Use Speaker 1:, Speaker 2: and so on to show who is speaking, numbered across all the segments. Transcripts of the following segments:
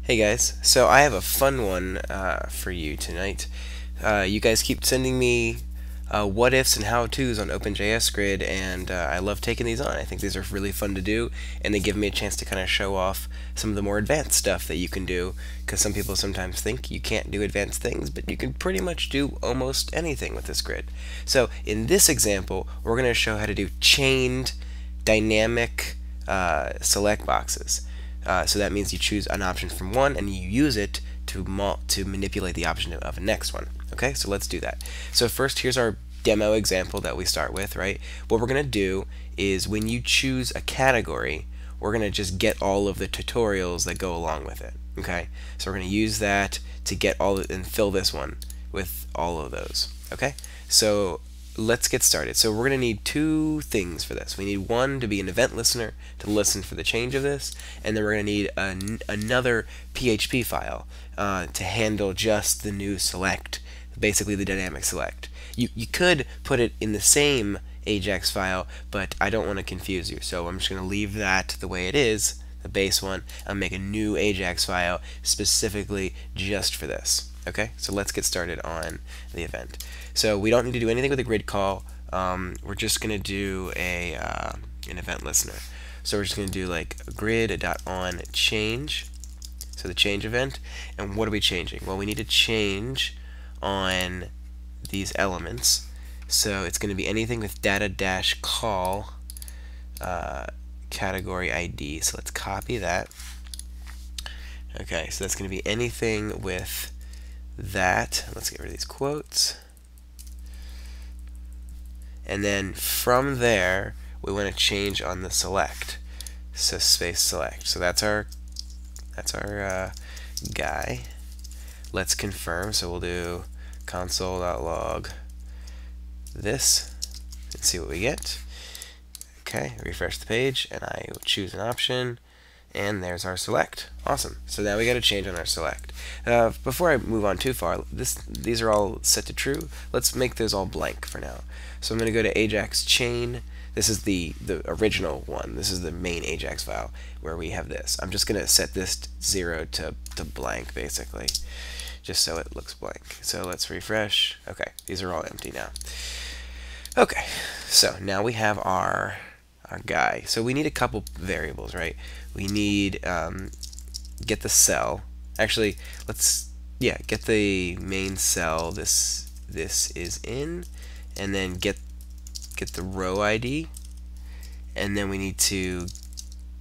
Speaker 1: Hey guys, so I have a fun one for you tonight. You guys keep sending me what ifs and how to's on OpenJS Grid, and I love taking these on. I think these are really fun to do, and they give me a chance to kind of show off some of the more advanced stuff that you can do, because some people sometimes think you can't do advanced things, but you can pretty much do almost anything with this grid. So in this example, we're going to show how to do chained dynamic select boxes. So that means you choose an option from one and you use it to manipulate the option of a next one. Okay, so let's do that. So first, here's our demo example that we start with, right? What we're going to do is when you choose a category, we're going to just get all of the tutorials that go along with it. Okay, so we're going to use that to get all and fill this one with all of those. Okay, so let's get started. So we're going to need two things for this. We need one to be an event listener to listen for the change of this, and then we're going to need another PHP file to handle just the new select, basically the dynamic select. You could put it in the same AJAX file, but I don't want to confuse you, so I'm just going to leave that the way it is, the base one, and make a new AJAX file specifically just for this. Okay, so let's get started on the event. So we don't need to do anything with a grid call. We're just going to do an event listener. So we're just going to do like grid.onChange, so the change event. And what are we changing? Well, we need to change on these elements. So it's going to be anything with data-call category ID. So let's copy that. Okay, so that's going to be anything with that. Let's get rid of these quotes. And then from there, we want to change on the select. So space select. So that's our guy. Let's confirm. So we'll do console.log this and see what we get. Okay, refresh the page, and I will choose an option. And there's our select. Awesome. So now we got to change on our select. Before I move on too far, these are all set to true. Let's make those all blank for now. So I'm going to go to AJAX chain. This is the original one. This is the main AJAX file where we have this. I'm just going to set this 0 to blank basically, just so it looks blank. So let's refresh. Okay, these are all empty now. Okay, so now we have our guy. So we need a couple variables, right? We need get the cell. Actually, let's get the main cell. This is in, and then get the row ID, and then we need to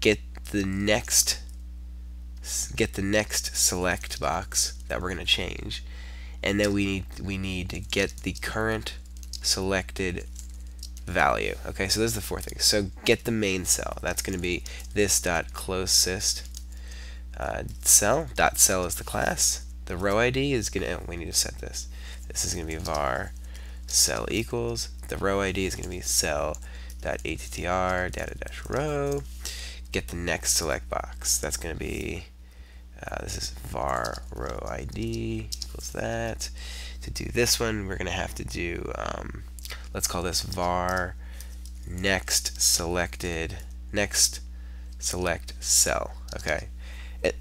Speaker 1: get the next select box that we're going to change, and then we need to get the current selected value. Okay, so those are the four things. So get the main cell. That's going to be this dot closest cell. Dot cell is the class. The row ID is going to, we need to set this. This is going to be var cell equals. The row ID is going to be cell dot attr data dash row. Get the next select box. That's going to be this is var row ID equals that. To do this one, we're going to have to do let's call this var next select cell. Okay.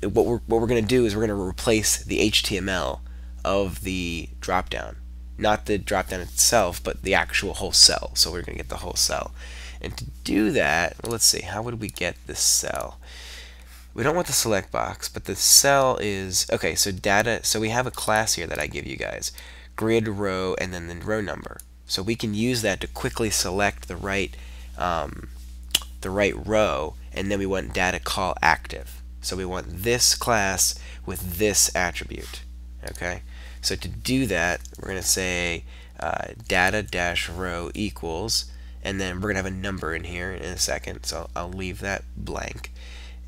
Speaker 1: What we're going to do is we're going to replace the HTML of the dropdown, not the dropdown itself, but the actual whole cell. So we're going to get the whole cell. And to do that, well, let's see, how would we get this cell? We don't want the select box, but the cell is okay. So data. So we have a class here that I give you guys, grid row, and then the row number. So we can use that to quickly select the right row, and then we want data call active. So we want this class with this attribute. Okay. So to do that, we're going to say data-row equals, and then we're going to have a number in here in a second. So I'll leave that blank,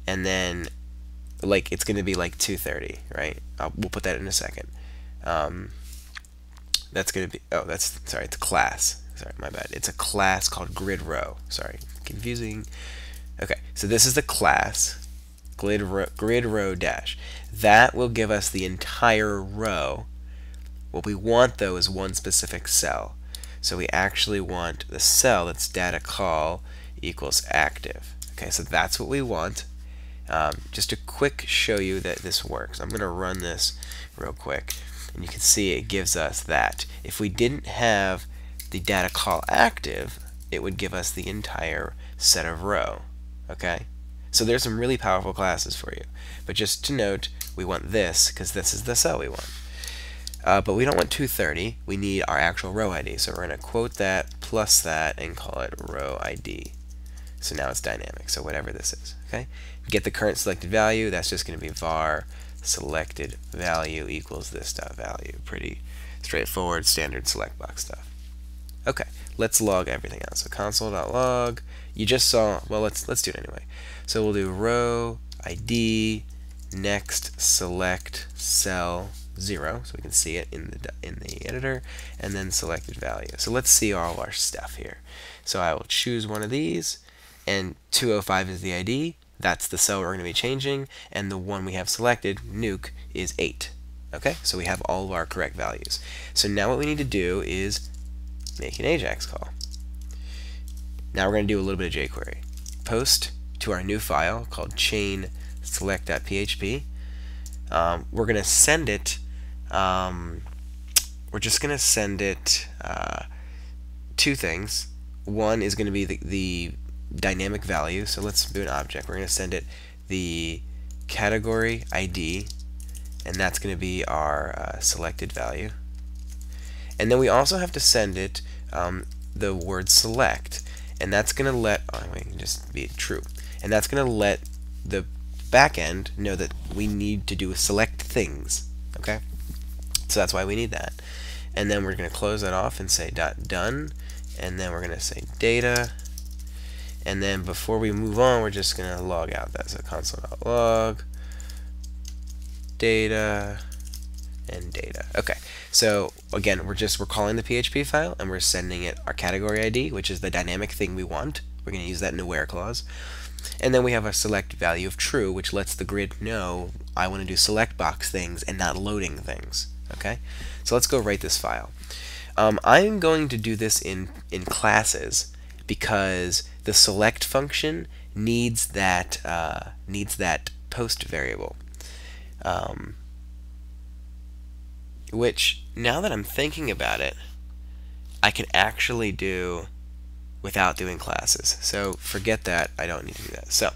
Speaker 1: and then like it's going to be like 230, right? We'll put that in a second. That's going to be, oh, that's, sorry, it's a class. Sorry, my bad. It's a class called grid row. Sorry, confusing. Okay, so this is the class, grid row dash. That will give us the entire row. What we want, though, is one specific cell. So we actually want the cell that's data call equals active. Okay, so that's what we want. Just to quick show you that this works, I'm going to run this real quick, and you can see it gives us that. If we didn't have the data call active, it would give us the entire set of row. Okay? So there's some really powerful classes for you. But just to note, we want this because this is the cell we want. But we don't want 230. We need our actual row ID. So we're going to quote that plus that and call it row ID. So now it's dynamic. So whatever this is. Okay? Get the current selected value. That's just going to be var selected value equals this dot value. Pretty straightforward, standard select box stuff. Okay, let's log everything out. So console.log. You just saw. Well, let's do it anyway. So we'll do row ID next select cell 0, so we can see it in the editor, and then selected value. So let's see all our stuff here. So I will choose one of these, and 205 is the ID. That's the cell we're going to be changing, and the one we have selected, nuke, is 8. Okay, so we have all of our correct values. So now what we need to do is make an AJAX call. Now we're going to do a little bit of jQuery. Post to our new file called chain select.php. We're going to send it. We're just going to send it two things. One is going to be the dynamic value. So let's do an object. We're going to send it the category ID, and that's going to be our selected value. And then we also have to send it the word select, and that's going to let we can just be true, and that's going to let the backend know that we need to do select things. Okay, so that's why we need that. And then we're going to close that off and say .done, and then we're going to say data, and then before we move on, we're just going to log out that. So console.log data and data. Okay, so again, we're calling the PHP file, and we're sending it our category ID, which is the dynamic thing we want. We're going to use that in a where clause. And then we have a select value of true, which lets the grid know I want to do select box things and not loading things. Okay, so let's go write this file. I'm going to do this in classes because the select function needs that post variable. Which, now that I'm thinking about it, I can actually do without doing classes. So forget that, I don't need to do that. So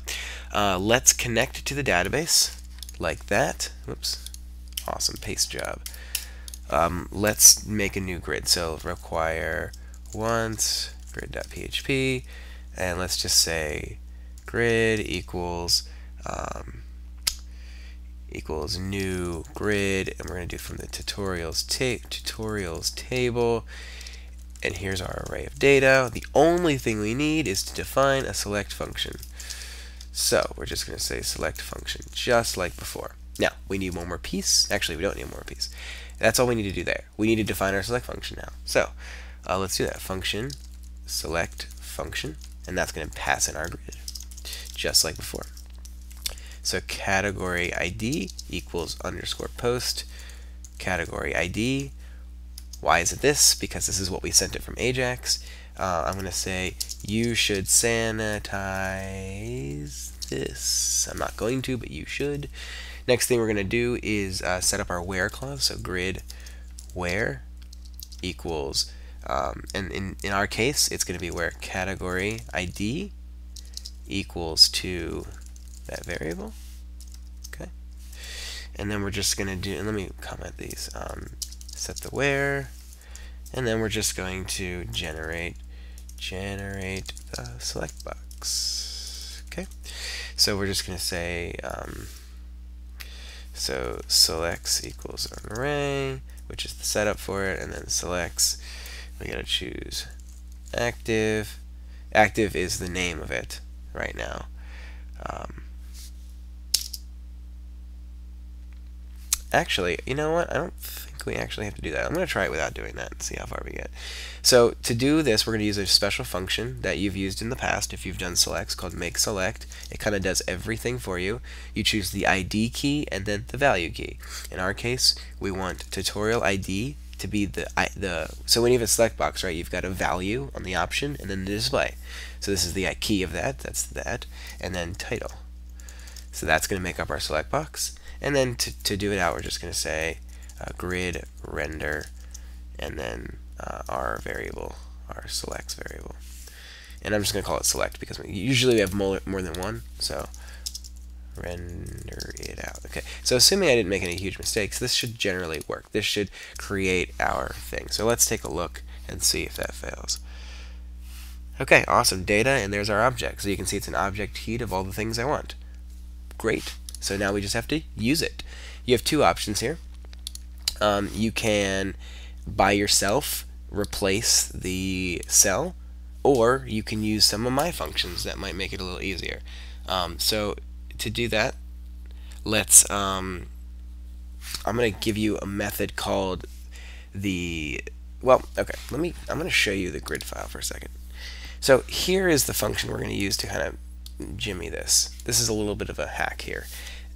Speaker 1: let's connect to the database like that. Whoops, awesome paste job. Let's make a new grid. So require once grid.php, and let's just say grid equals new grid, and we're going to do from the tutorials table, and here's our array of data. The only thing we need is to define a select function. So we're just going to say select function, just like before. Now we need one more piece. Actually, we don't need one more piece. That's all we need to do there. We need to define our select function now. So let's do that. Function select function, and that's going to pass in our grid, just like before. So category ID equals underscore post category ID. Why is it this? Because this is what we sent it from AJAX. I'm going to say you should sanitize this. I'm not going to, but you should. Next thing we're going to do is set up our where clause. So grid where equals, and in our case, it's going to be where category ID equals to that variable. Okay, and then we're just going to do, and let me comment these, set the where, and then we're just going to generate the select box. Okay, so we're just going to say so selects equals an array, which is the setup for it, and then selects, we got to choose active. Active is the name of it right now. Actually, you know what? I don't think we actually have to do that. I'm going to try it without doing that and see how far we get. So to do this, we're going to use a special function that you've used in the past if you've done selects called make select. It kind of does everything for you. You choose the ID key and then the value key. In our case, we want tutorial ID to be so when you have a select box, right, you've got a value on the option and then the display. So this is the key of that, that's that, and then title. So that's going to make up our select box. And then to do it out, we're just going to say grid render, and then our variable, our selects variable. And I'm just going to call it select because usually we have more than one. So render it out. Okay, so assuming I didn't make any huge mistakes, this should generally work. This should create our thing. So let's take a look and see if that fails. Okay, awesome. Data, and there's our object. So you can see it's an object heat of all the things I want. Great. So now we just have to use it. You have two options here. You can, by yourself, replace the cell, or you can use some of my functions that might make it a little easier. So to do that, let's I'm going to give you a method called I'm going to show you the grid file for a second. So here is the function we're going to use to kind of jimmy this. This is a little bit of a hack here.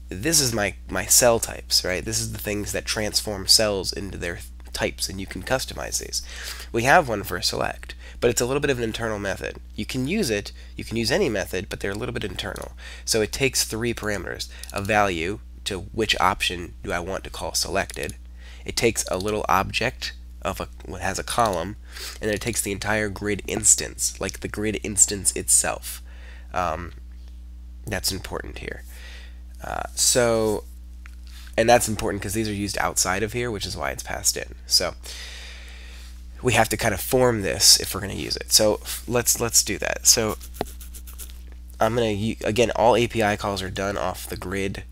Speaker 1: This is my cell types, right? This is the things that transform cells into their types, and you can customize these. We have one for select, but it's a little bit of an internal method. You can use it, you can use any method, but they're a little bit internal. So it takes three parameters: a value, to which option do I want to call selected. It takes a little object of what has a column, and then it takes the entire grid instance, like the grid instance itself. That's important here. And that's important because these are used outside of here, which is why it's passed in. So we have to kind of form this if we're going to use it. So let's do that. So I'm going to, again, all API calls are done off the grid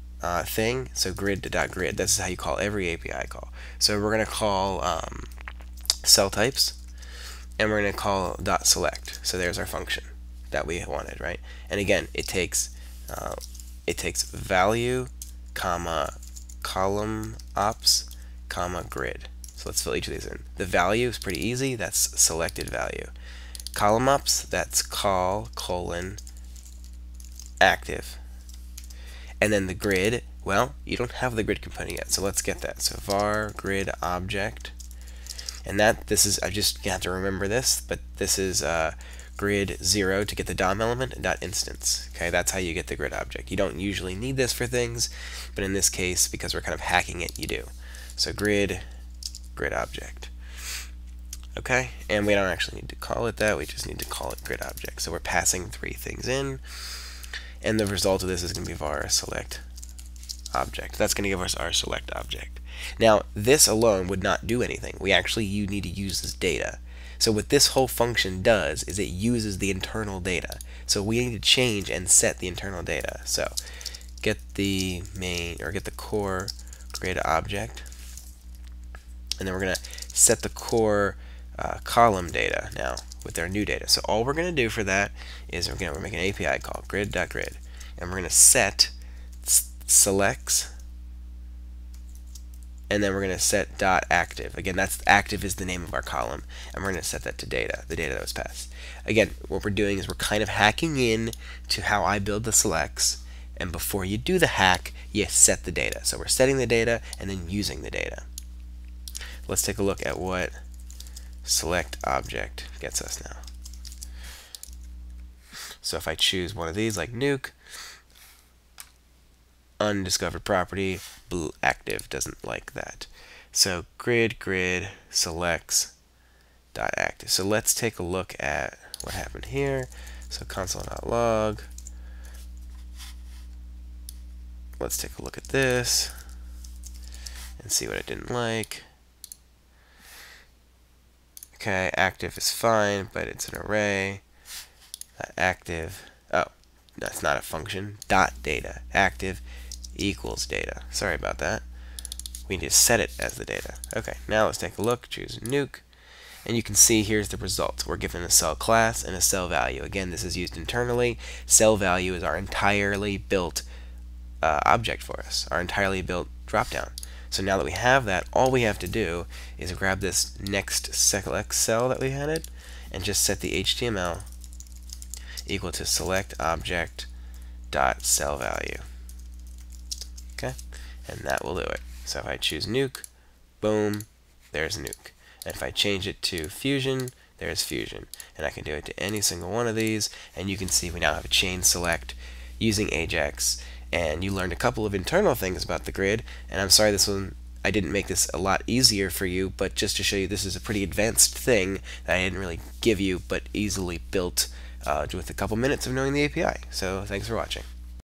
Speaker 1: thing. So grid.grid, this is how you call every API call. So we're going to call cell types, and we're going to call .select. So there's our function that we wanted, right? And again, it takes value, comma, column ops, comma, grid. So let's fill each of these in. The value is pretty easy. That's selected value. Column ops, that's call, colon, active. And then the grid, well, you don't have the grid component yet, so let's get that. So var grid object, and this is, I just have to remember this, but this is grid 0 to get the DOM element, and .instance. Okay, that's how you get the grid object. You don't usually need this for things, but in this case, because we're kind of hacking it, you do. So grid object. Okay, and we don't actually need to call it that, we just need to call it grid object. So we're passing three things in, and the result of this is going to be var select object. That's going to give us our select object. Now, this alone would not do anything. You need to use this data. So what this whole function does is it uses the internal data. So we need to change and set the internal data. So get the core grid object, and then we're going to set the core column data now with our new data. So all we're going to do for that is we're making an API call, grid.grid, and we're going to set selects, and then we're going to set .active. Again, that's active is the name of our column, and we're going to set that to data, the data that was passed. Again, what we're doing is we're kind of hacking in to how I build the selects, and before you do the hack, you set the data. So we're setting the data and then using the data. Let's take a look at what select object gets us now. So if I choose one of these, like nuke, undiscovered property, blue active doesn't like that. So grid selects .active. So let's take a look at what happened here. So console.log. Let's take a look at this and see what it didn't like. Okay, active is fine, but it's an array. Active, oh, that's not a function. Data, active equals data. Sorry about that. We need to set it as the data. Okay, now let's take a look, choose nuke, and you can see here's the result. We're given a cell class and a cell value. Again, this is used internally. Cell value is our entirely built object for us, our entirely built dropdown. So now that we have that, all we have to do is grab this next select cell that we added and just set the HTML equal to select object dot cell value. Okay, and that will do it. So if I choose nuke, boom, there's nuke. And if I change it to fusion, there's fusion. And I can do it to any single one of these, and you can see we now have a chain select using AJAX, and you learned a couple of internal things about the grid. And I'm sorry I didn't make this a lot easier for you, but just to show you this is a pretty advanced thing that I didn't really give you, but easily built with a couple minutes of knowing the API. So thanks for watching.